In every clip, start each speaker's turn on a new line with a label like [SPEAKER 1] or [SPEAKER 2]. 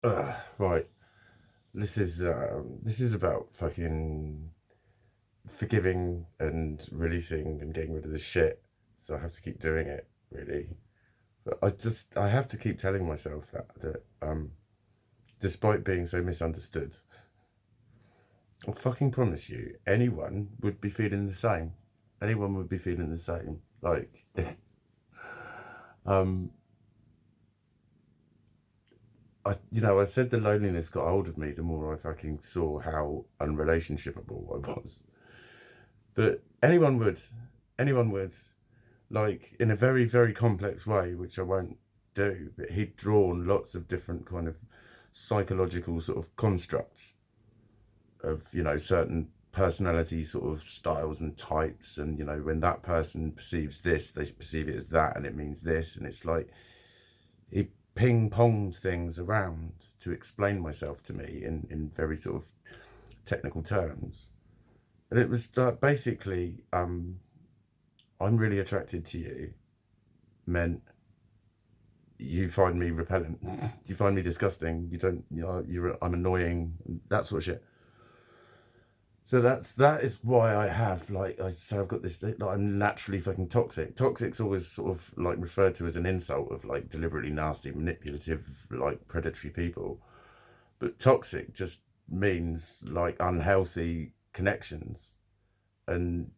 [SPEAKER 1] Right. This is about fucking forgiving and releasing and getting rid of the shit. So I have to keep doing it, really. But I have to keep telling myself that despite being so misunderstood, I fucking promise you, anyone would be feeling the same. Anyone would be feeling the same. Like, um, I said the loneliness got hold of me the more I fucking saw how unrelationshipable I was. But anyone would, like in a very, very complex way, which I won't do, but he'd drawn lots of different kind of psychological sort of constructs of, certain personality sort of styles and types. And, when that person perceives this, they perceive it as that, and it means this. And it's like he ping ponged things around to explain myself to me in very sort of technical terms. And it was like basically, I'm really attracted to you meant you find me repellent, you find me disgusting, you don't, I'm annoying, that sort of shit. So that is why I have like I say I've got this like I'm naturally fucking toxic. Toxic's always sort of like referred to as an insult of like deliberately nasty, manipulative, like predatory people. But toxic just means like unhealthy connections, and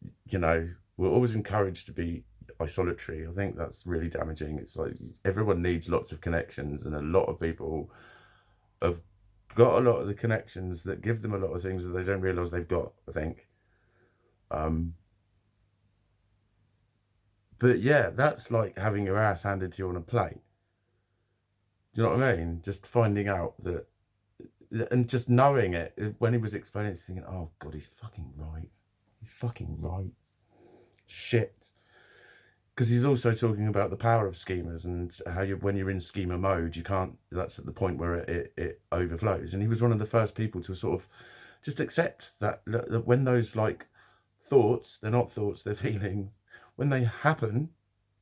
[SPEAKER 1] we're always encouraged to be isolatory. I think that's really damaging. It's like everyone needs lots of connections, and a lot of people have got a lot of the connections that give them a lot of things that they don't realize they've got, I think. um but yeah, that's like having your ass handed to you on a plate. Do you know what I mean? Just finding out that, and just knowing it when he was explaining it, thinking, oh god, he's fucking right, he's fucking right. Shit. Because he's also talking about the power of schemas and how when you're in schema mode, you can't. That's at the point where it overflows. And he was one of the first people to sort of just accept that when those like thoughts, they're not thoughts, they're feelings. When they happen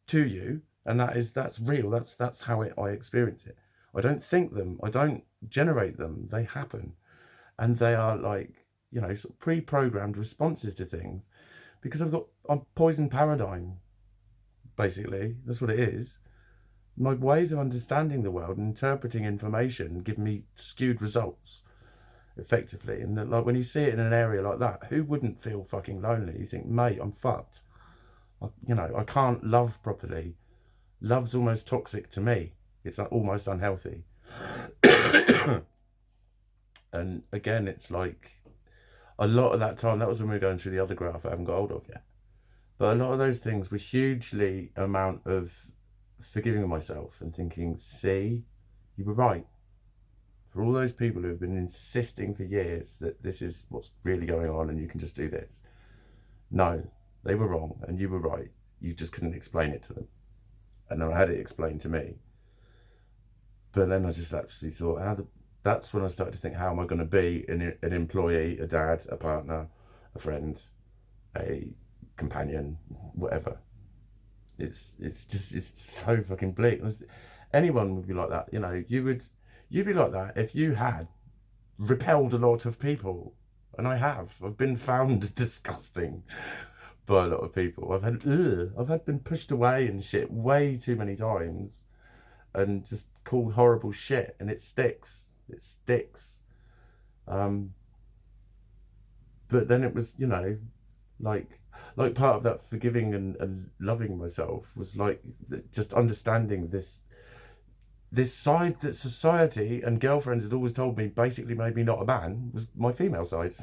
[SPEAKER 1] to you, and that's real. That's how I experience it. I don't think them. I don't generate them. They happen, and they are like sort of pre-programmed responses to things because I'm poison paradigm. Basically, that's what it is. My ways of understanding the world and interpreting information give me skewed results effectively. And like when you see it in an area like that, who wouldn't feel fucking lonely? You think, mate, I'm fucked. I can't love properly. Love's almost toxic to me. It's like almost unhealthy. And again, it's like a lot of that time, that was when we were going through the other graph I haven't got hold of yet. But a lot of those things were hugely amount of forgiving myself and thinking, see, you were right. For all those people who have been insisting for years that this is what's really going on and you can just do this. No, they were wrong and you were right. You just couldn't explain it to them. And then I had it explained to me. But then I just actually thought, that's when I started to think, how am I going to be an employee, a dad, a partner, a friend, a companion, whatever. It's so fucking bleak. Anyone would be like that. You'd be like that if you had repelled a lot of people, and I have. I've been found disgusting by a lot of people. I've had been pushed away and shit way too many times, and just called horrible shit, and it sticks. It sticks. Um, but then it was, like part of that forgiving and loving myself was like just understanding this side that society and girlfriends had always told me basically made me not a man was my female side.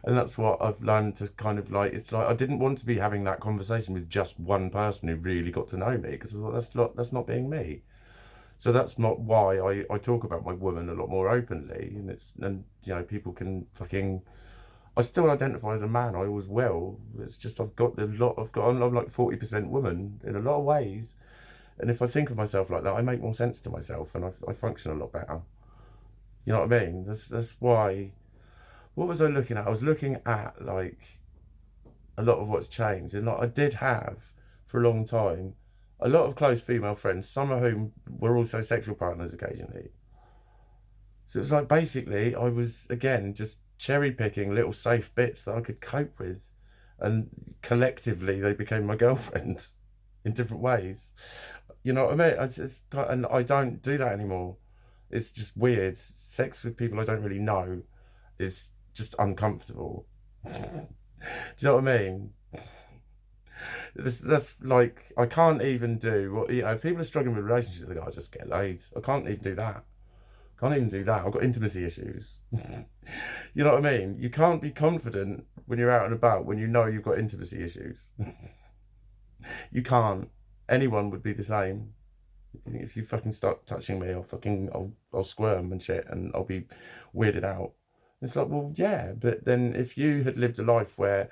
[SPEAKER 1] And that's what I've learned to kind of like. It's like I didn't want to be having that conversation with just one person who really got to know me, because I thought that's not being me. So that's not why I talk about my woman a lot more openly. And people can fucking. I still identify as a man. I always will. It's just I'm like 40% woman in a lot of ways. And if I think of myself like that, I make more sense to myself, and I function a lot better. You know what I mean? That's why. What was I looking at? I was looking at like a lot of what's changed, and like I did have for a long time a lot of close female friends, some of whom were also sexual partners occasionally. So it was like basically I was again just cherry picking little safe bits that I could cope with, and collectively they became my girlfriend in different ways. You know what I mean? And I don't do that anymore. It's just weird. Sex with people I don't really know is just uncomfortable. Do you know what I mean? That's like I can't even do what, you know. If people are struggling with relationships, they go, "I just get laid." I can't even do that. Can't even do that. I've got intimacy issues. You know what I mean? You can't be confident when you're out and about when you know you've got intimacy issues. You can't. Anyone would be the same. If you fucking start touching me, I'll squirm and shit, and I'll be weirded out. It's like, well, yeah, but then if you had lived a life where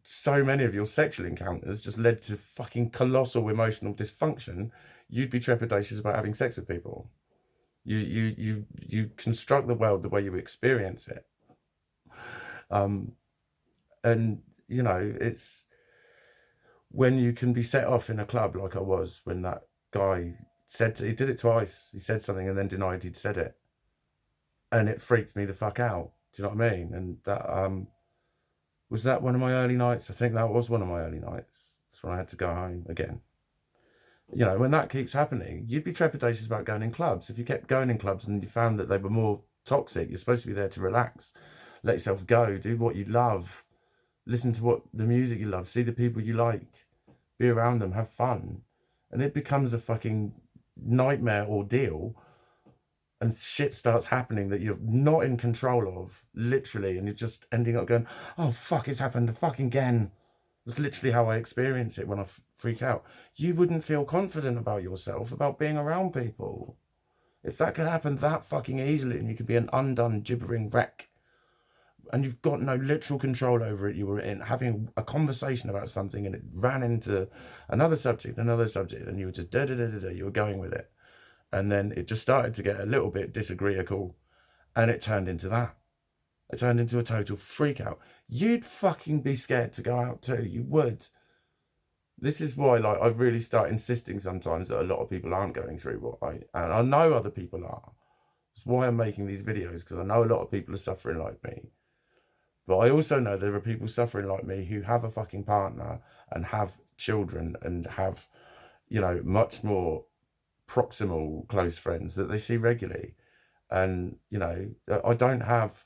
[SPEAKER 1] so many of your sexual encounters just led to fucking colossal emotional dysfunction, you'd be trepidatious about having sex with people. You construct the world the way you experience it. And you know, it's when you can be set off in a club like I was when that guy said, he did it twice. He said something and then denied he'd said it, and it freaked me the fuck out. Do you know what I mean? And that was that one of my early nights. I think that was one of my early nights. That's when I had to go home again. You know, when that keeps happening, you'd be trepidatious about going in clubs. If you kept going in clubs and you found that they were more toxic, you're supposed to be there to relax, let yourself go, do what you love, listen to what the music you love, see the people you like, be around them, have fun. And it becomes a fucking nightmare ordeal, and shit starts happening that you're not in control of, literally, and you're just ending up going, oh fuck, it's happened fucking again. That's literally how I experience it when I freak out. You wouldn't feel confident about yourself, about being around people. If that could happen that fucking easily and you could be an undone, gibbering wreck, and you've got no literal control over it, you were having a conversation about something and it ran into another subject, and you were just you were going with it. And then it just started to get a little bit disagreeable, and it turned into that. It turned into a total freak out. You'd fucking be scared to go out too. You would. This is why, like, I really start insisting sometimes that a lot of people aren't going through and I know other people are. That's why I'm making these videos, because I know a lot of people are suffering like me. But I also know there are people suffering like me who have a fucking partner and have children and have, you know, much more proximal close friends that they see regularly. And, you know, I don't have,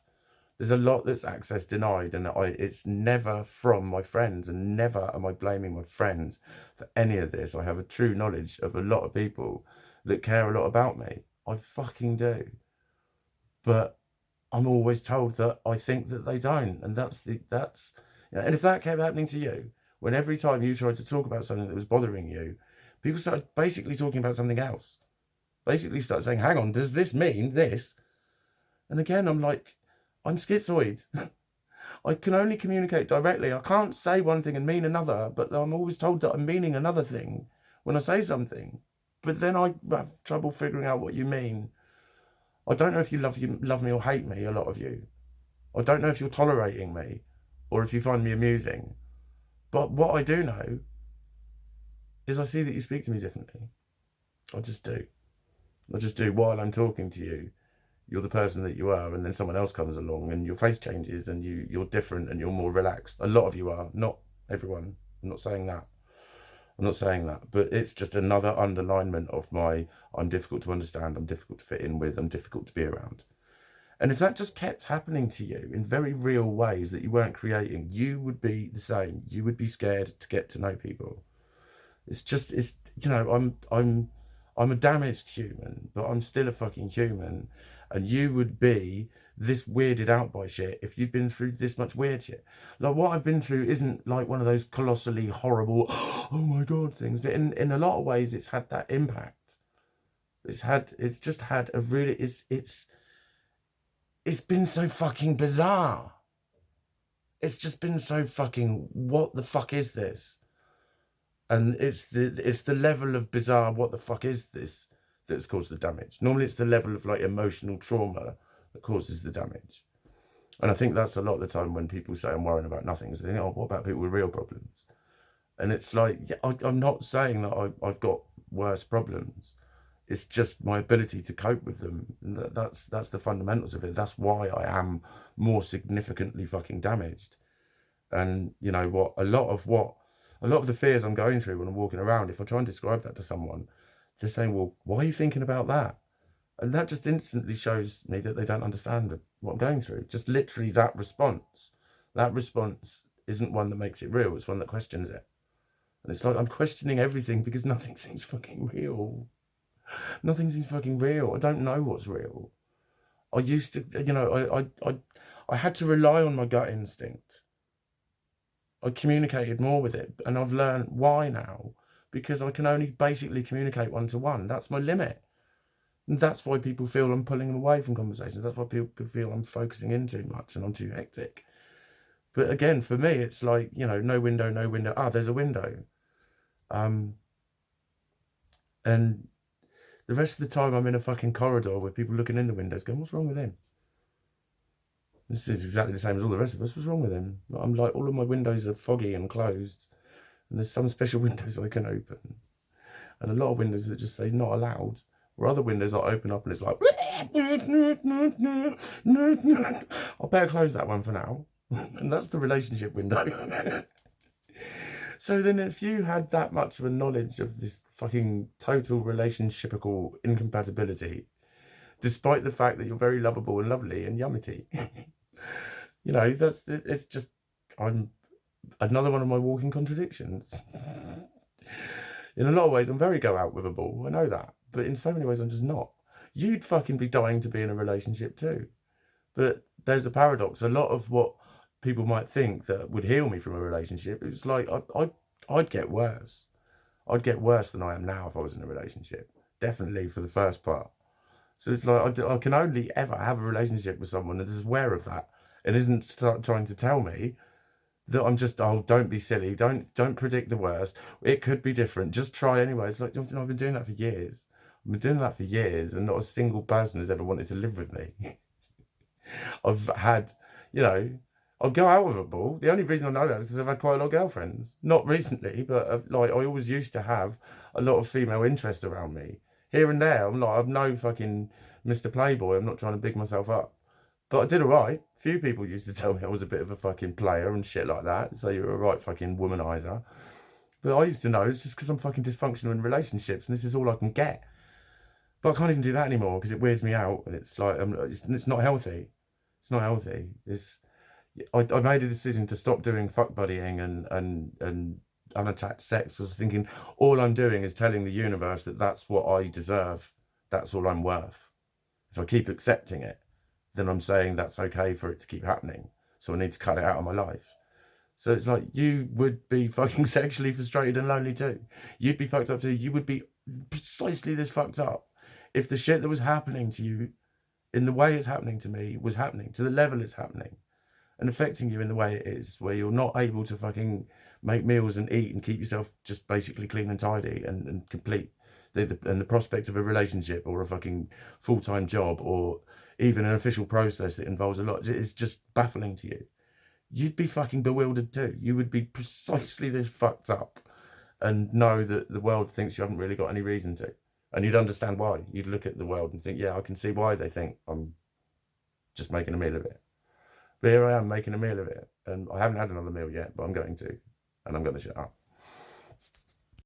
[SPEAKER 1] there's a lot that's access denied, and it's never from my friends, and never am I blaming my friends for any of this. I have a true knowledge of a lot of people that care a lot about me. I fucking do. But I'm always told that I think that they don't, and that's you know, and if that kept happening to you, when every time you tried to talk about something that was bothering you, people started basically talking about something else. Basically start saying, hang on, does this mean this? And again, I'm like, I'm schizoid. I can only communicate directly. I can't say one thing and mean another, but I'm always told that I'm meaning another thing when I say something. But then I have trouble figuring out what you mean. I don't know if you love me or hate me, a lot of you. I don't know if you're tolerating me or if you find me amusing. But what I do know is I see that you speak to me differently. I just do. I just do. While I'm talking to you, you're the person that you are, and then someone else comes along and your face changes and you're different and you're more relaxed. A lot of you are, not everyone. I'm not saying that. But it's just another underlinement of my, I'm difficult to understand, I'm difficult to fit in with, I'm difficult to be around. And if that just kept happening to you in very real ways that you weren't creating, you would be the same. You would be scared to get to know people. It's you know, I'm a damaged human, but I'm still a fucking human. And you would be this weirded out by shit if you'd been through this much weird shit. Like, what I've been through isn't like one of those colossally horrible, oh my God things. But in a lot of ways, it's had that impact. It's just had a really, it's been so fucking bizarre. It's just been so fucking, what the fuck is this? And it's the level of bizarre, what the fuck is this, that's caused the damage. Normally it's the level of like emotional trauma that causes the damage. And I think that's a lot of the time when people say I'm worrying about nothing, is they think, oh, what about people with real problems? And it's like, yeah, I'm not saying that I've got worse problems. It's just my ability to cope with them. And that's the fundamentals of it. That's why I am more significantly fucking damaged. And you know what? A lot of the fears I'm going through when I'm walking around, if I try and describe that to someone, they're saying, "Well, why are you thinking about that?" And that just instantly shows me that they don't understand what I'm going through. Just literally that response. That response isn't one that makes it real. It's one that questions it. And it's like I'm questioning everything because nothing seems fucking real. Nothing seems fucking real. I don't know what's real. I used to, you know, I had to rely on my gut instinct. I communicated more with it, and I've learned why now, because I can only basically communicate one-to-one. That's my limit. And that's why people feel I'm pulling them away from conversations. That's why people feel I'm focusing in too much and I'm too hectic. But again, for me, it's like, you know, no window, no window. Ah, there's a window. And the rest of the time I'm in a fucking corridor with people looking in the windows going, what's wrong with him? This is exactly the same as all the rest of us. What's wrong with him? I'm like, all of my windows are foggy and closed. And there's some special windows I can open. And a lot of windows that just say not allowed. Or other windows I open up and it's like, I better close that one for now. And that's the relationship window. So then if you had that much of a knowledge of this fucking total relationshipical incompatibility, despite the fact that you're very lovable and lovely and yummity, you know, it's just, I'm another one of my walking contradictions. In a lot of ways, I'm very go out with a ball. I know that. But in so many ways, I'm just not. You'd fucking be dying to be in a relationship too. But there's a paradox. A lot of what people might think that would heal me from a relationship, it's like I'd get worse. I'd get worse than I am now if I was in a relationship. Definitely for the first part. So it's like I can only ever have a relationship with someone that is aware of that and isn't trying to tell me that I'm just, oh, don't be silly, don't predict the worst. It could be different. Just try anyway. It's like, you know, I've been doing that for years. I've been doing that for years, and not a single person has ever wanted to live with me. I've had, you know, I'll go out with a ball. The only reason I know that is because I've had quite a lot of girlfriends. Not recently, but like I always used to have a lot of female interest around me. Here and there, I'm like, I'm no fucking Mr. Playboy. I'm not trying to big myself up. But I did alright. Few people used to tell me I was a bit of a fucking player and shit like that. So you're a right fucking womanizer. But I used to know it's just because I'm fucking dysfunctional in relationships and this is all I can get. But I can't even do that anymore because it weirds me out and it's like, it's not healthy. It's not healthy. I made a decision to stop doing fuck buddying and unattached sex. I was thinking all I'm doing is telling the universe that that's what I deserve. That's all I'm worth. If I keep accepting it, then I'm saying that's okay for it to keep happening. So I need to cut it out of my life. So it's like, you would be fucking sexually frustrated and lonely too. You'd be fucked up too. You would be precisely this fucked up if the shit that was happening to you in the way it's happening to me was happening, to the level it's happening, and affecting you in the way it is, where you're not able to fucking make meals and eat and keep yourself just basically clean and tidy and complete. And the prospect of a relationship or a fucking full-time job or even an official process that involves a lot, it's just baffling to you. You'd be fucking bewildered too. You would be precisely this fucked up and know that the world thinks you haven't really got any reason to. And you'd understand why. You'd look at the world and think, yeah, I can see why they think I'm just making a meal of it. But here I am making a meal of it. And I haven't had another meal yet, but I'm going to. And I'm going to shut up.